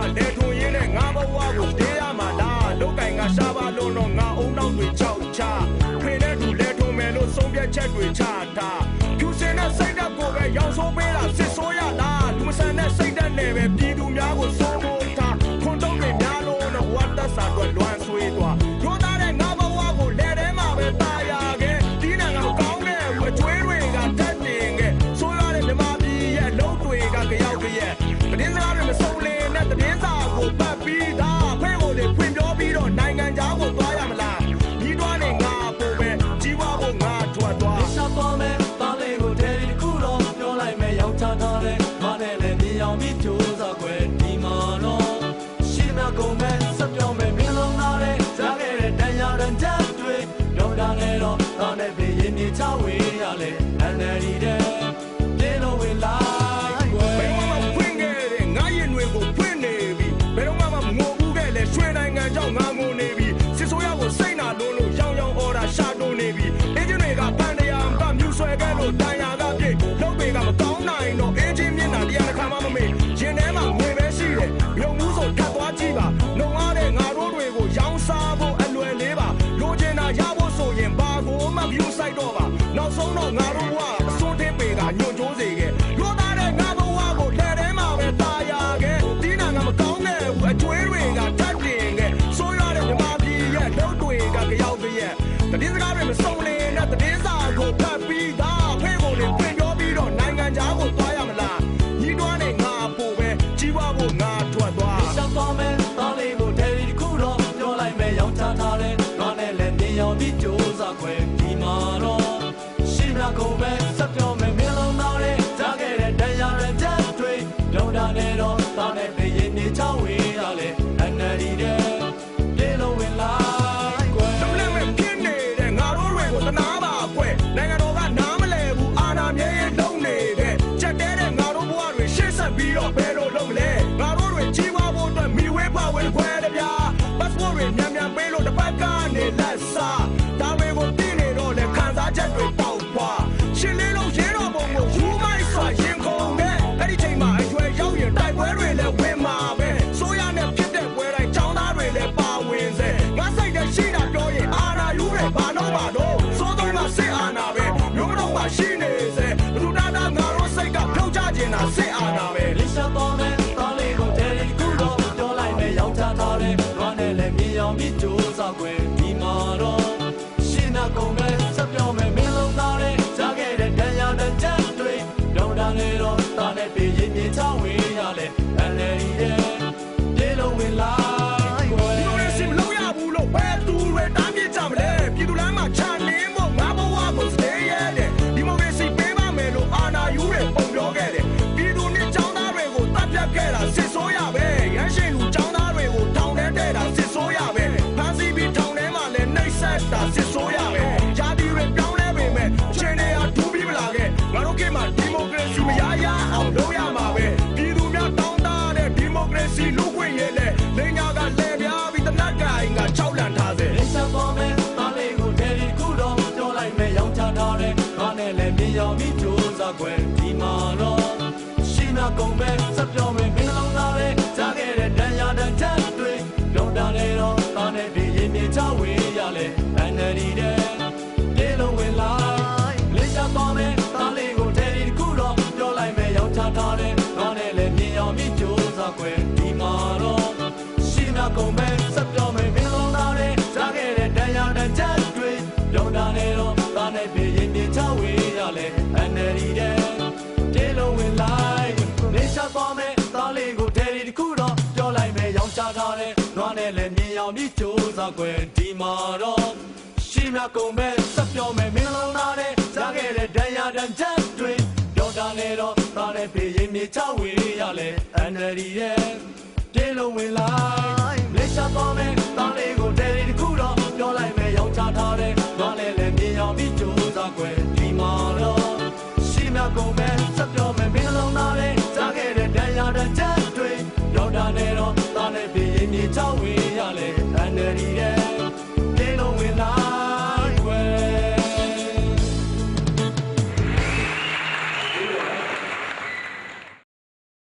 မှာလဲထွန်ရင်းနဲ့ငါဘဝကိုတေးရမှာလားလောက်ကင်ကရှားပါလို့တော့ငါအုံနောက်တွေချောက်ချဖေနဲ့တူလဲထွန်မယ်လို့ဆုံးဖြတ်ချက်တွေချတာဖြူစင်တဲ့စိတ်ဓာတ်ကိုပဲရောင်ဆိုးပေးတာစစ်ဆိုးရလားလူမဆန်တဲ့စိတ်ဓာတ်နဲ့ပဲပြည်သူများကိုစိုးမိုးထားခွန်တုံးတွေများလို့တော့ဝတ်သက်စာတော့လွမ်းဆွေးသွားရိုးသားတဲ့ငါဘဝကိုလဲထဲမှာပဲတာယာခဲ့ဒီနိုင်ငံကောင်းတဲ့ဝကျွေးတွေကတက်တင်ခဲ့ဆိုးရတဲ့မြမပြည်ရဲ့လုံးတွေကကြောက်ကြရဲ့တင်းစကားတွေမစုံလင်နဲ့တင်းစာကိုပတ်ပြီးသားဖေးကိုတွေဖွင့်ပြောပြီးတော့နိုင်ငံခြားကိုသွားရမလားဒီတော့နဲ့ငါပို့ပဲကြီးပွားဖို့ငါထွက်သွားရှာပေါ်မယ်တားလေးကိုတဲဒီခုတော့ပြောလိုက်မယ်ရောက်ချထားတယ်မနဲ့လည်းမြင်အောင်ပြီးကြိုးစားခွဲဒီမှာတော့ရှိမကုန်မဲ့စပြောမယ်မင်းလုံးသားတဲ့ကြားခဲ့တဲ့တန်ရာတန်တက်တွေတော့တာနဲ့တော့တာနဲ့ပြေရင်နေချဝေးရလေအန်နယ်ဒီတဲ့ပြေလို့ဝင်လာငါငိုနေပြီစစ်ဆိုးရကိုစိတ်နာလို့ရောင်ရောင်အော်တာရှာတိုးနေပြီအင်ဂျင်တွေကပန်တရားကမြူဆွဲခဲ့လို့တန်ရာကပြည့်လုံးတွေကမကောင်းနိုင်တော့အင်ဂျင်မျက်နှာတရားတစ်ခါမှမမေ့ရင်ထဲမှာငွေပဲရှိတယ်မြုံမှုဆိုထပ်သွားကြည့်ပါလုံရတဲ့ငါတို့တွေကိုရောင်းစားဖို့အလွယ်လေးပါလိုချင်တာရဖို့ဆိုရင်ဘာကိုမှမယူဆိုင်တော့ပါနောက်ဆုံးတော့ငါတို့ကအစွန်းထင်းပေကညွန့်ကျိုးစေခဲ့ရိုးသားတဲ့ငါဘဝကိုလက်ထဲမှာပဲတာယာခဲ့ဒီနာငါမကောင်းတဲ့ဘူးအကျွေးတွေကတတ်တင်ခဲ့တင်းစကားတွေမစုံလင်တဲ့တင်းစာကိုဖတ်ပြီးသားဖေးကိုတွေပြင်ပြောပြီးတော့နိုင်ငံခြားကိုသွားရမလားညီတော်နဲ့ငါပို့ပဲကြီးပွားဖို့ငါထွက်သွားရှာပေါ်မယ်တားလေးကိုတဲဒီခုတော့ပြောလိုက်မယ်ရောက်ချထားတယ်ငါနဲ့လည်းမြင်အောင်ပြီးကြိုးစားခွဲဒီမှာတော့ရှိမကုန်ပဲစပြောမယ်မင်းလုံးသားတဲ့ကြားခဲ့တဲ့တန်ရာရတဲ့တွေလုံးတာနဲ့တော့တားနဲ့ပြေရင်နေချဝေးရလေအန်နယ်ဒီတဲ့ပြေလို့ဝင်လာနိုင်ငံတော်ကနားမလဲဘူးအာဏာမြဲရင်လုံးနေတဲ့ချက်တဲတဲ့ငါတို့ဘဝတွေရှေ့ဆက်ပြီးတော့ဘယ်လိုလုပ်လဲငါတို့တွေကြီးပွားဖို့အတွက်မိဝဲပါဝင်ခွဲတယ်ဗျာ passport တွေမြန်မြန်ပေးလို့တစ်ပတ်ကနေလက်စားဒါတွေကိုသိနေတော့လေခံစားချက်တွေပေါက်ပွားရှင်းလေးလုံးရင်းတော်ပုံကိုယူမိုက်စွာရင်ခုန်တဲ့အဲ့ဒီချိန်မှာအရွယ်ရောက်ရင်တိုက်ပွဲတွေလည်းဝင်မှာပဲဆိုရနဲ့ဖြစ်တဲ့ပွဲတိုင်းចောင်းသားတွေလည်းပါဝင်စေငါစိတ်နဲ့ရှိတာပြောရင်အာဏာယူတယ်ဘာတော့ပါတော့စိုးသုံးတာစစ်အာဏာပဲမျိုးတော့မှရှိနေစေဘသူတာတာငါတို့စိတ်ကဖြုတ်ချခြင်းတာစစ်အာဏာပဲလိရှာပေါ်မယ်တားလေးကိုတဲဒီခုတော့ပြောလိုက်မယ်ရောက်ချထားတယ်ဘာနဲ့လဲမြင်အောင်ပြီးကြိုးစားခွဲဒီမှာတော့ရှင်းနာကုန်ပဲစပြောမယ်မင်းလုံးသားတဲ့ကြားခဲ့တဲ့တန်ရာတန်ချက်တွေတော့တာနဲ့တော့တာနဲ့ပြေရင်မြေချဝေးရလေအန်နယ်ဒီတဲ့ပြေလို့ဝင်လာဒီလိုနဲ့စီမလို့ရဘူးလို့ဘယ်သူတွေတားပြကြမလဲပြည်သူလမ်းမှာခြံနေမို့ငါဘဝကိုစတေးရတယ်ဒီမိုကရေစီပေးပါမယ်လို့အာဏာယူတွေပုံပြောခဲ့တယ်ပြည်သူနဲ့ចောင်းသားတွေကိုတပ်ဖြတ်ခဲ့တာစစ်ဆိုးရပဲရမ်းရှိလူចောင်းသားတွေကိုထောင်ထဲတဲတာစစ်ဆိုးရပဲဖမ်းဆီးပြီးထောင်ထဲမှာလည်းနှိပ်စက်တာစစ်ဆိုးရပဲဂျာတီတွေပြောင်းလဲပေမဲ့ချင်းတွေဟာဒူးပြီးမလာခဲ့ငါတို့ကိမှာဒီမိုကရေစီမရရအောင်လုပ်ရမှာပဲပြည်သူများတောင်းတတဲ့ဒီမိုကရေစီလူ့ခွင့်ရေးလေလိန်ညာကလဲပြားပြီးတနတ်ကိုင်က၆လန်ထားစေလိရှာပေါ်မယ်တားလေးကိုတဲဒီခုတော့ပြောလိုက်မယ်ရောက်ချထားတယ်ငါနဲ့လည်းမြင်အောင်ပြီးကြိုးစားခွဲဒီမှာတော့ရှိမကုန်ပဲစပြောမယ်မင်းလုံးသားတဲ့ကြားခဲ့တဲ့တန်ရာတန်ချက်တွေတော့တာနဲ့တော့တာနဲ့ပြေရင်မြေချဝေးရလေအန်နယ်ဒီတဲ့ပြေလို့ဝင်လာလိရှာပေါ်မယ်တားလေးကိုတဲဒီခုတော့ပြောလိုက်မယ်ရောက်ချထားတယ်ငါနဲ့လည်းမြင်အောင်ပြီးကြိုးစားခွဲဒီမှာတော့ရှိမကုန်ပဲစပြောမယ်မင်းလုံးသားတဲ့ကြားခဲ့တဲ့တန်ရာတန်ချက်တွေတော့တာနဲ့တော့တာနဲ့ပြေရင်မြေချဝေးရလေအန်နယ်ဒီတဲ့ပြေလို့ဝင်လာလိရှာပေါ်မယ်တားလေးကိုတဲဒီခုတော့ပြောလိုက်မယ်ရောက်ချထားတယ်ငါနဲ့လည်းမြင်အောင်ပြီးကြိုးစားခွဲဒီမှာတော့ရှိမကုန်ပဲစပြောမယ်မင်းလုံးသားတဲ့ကြားခဲ့တဲ့တန်ရာတန်ချက်တွေတော့တာနဲ့တော့တာနဲ့ပြေရင်မြေချဝေးရလေအန်နယ်ဒီရဲ့ပြေလို့ဝင်လာလိရှာပေါ်မယ်တားလေးကိုတဲဒီခုတော့ပြောလိုက်မယ်ရောက်ချထား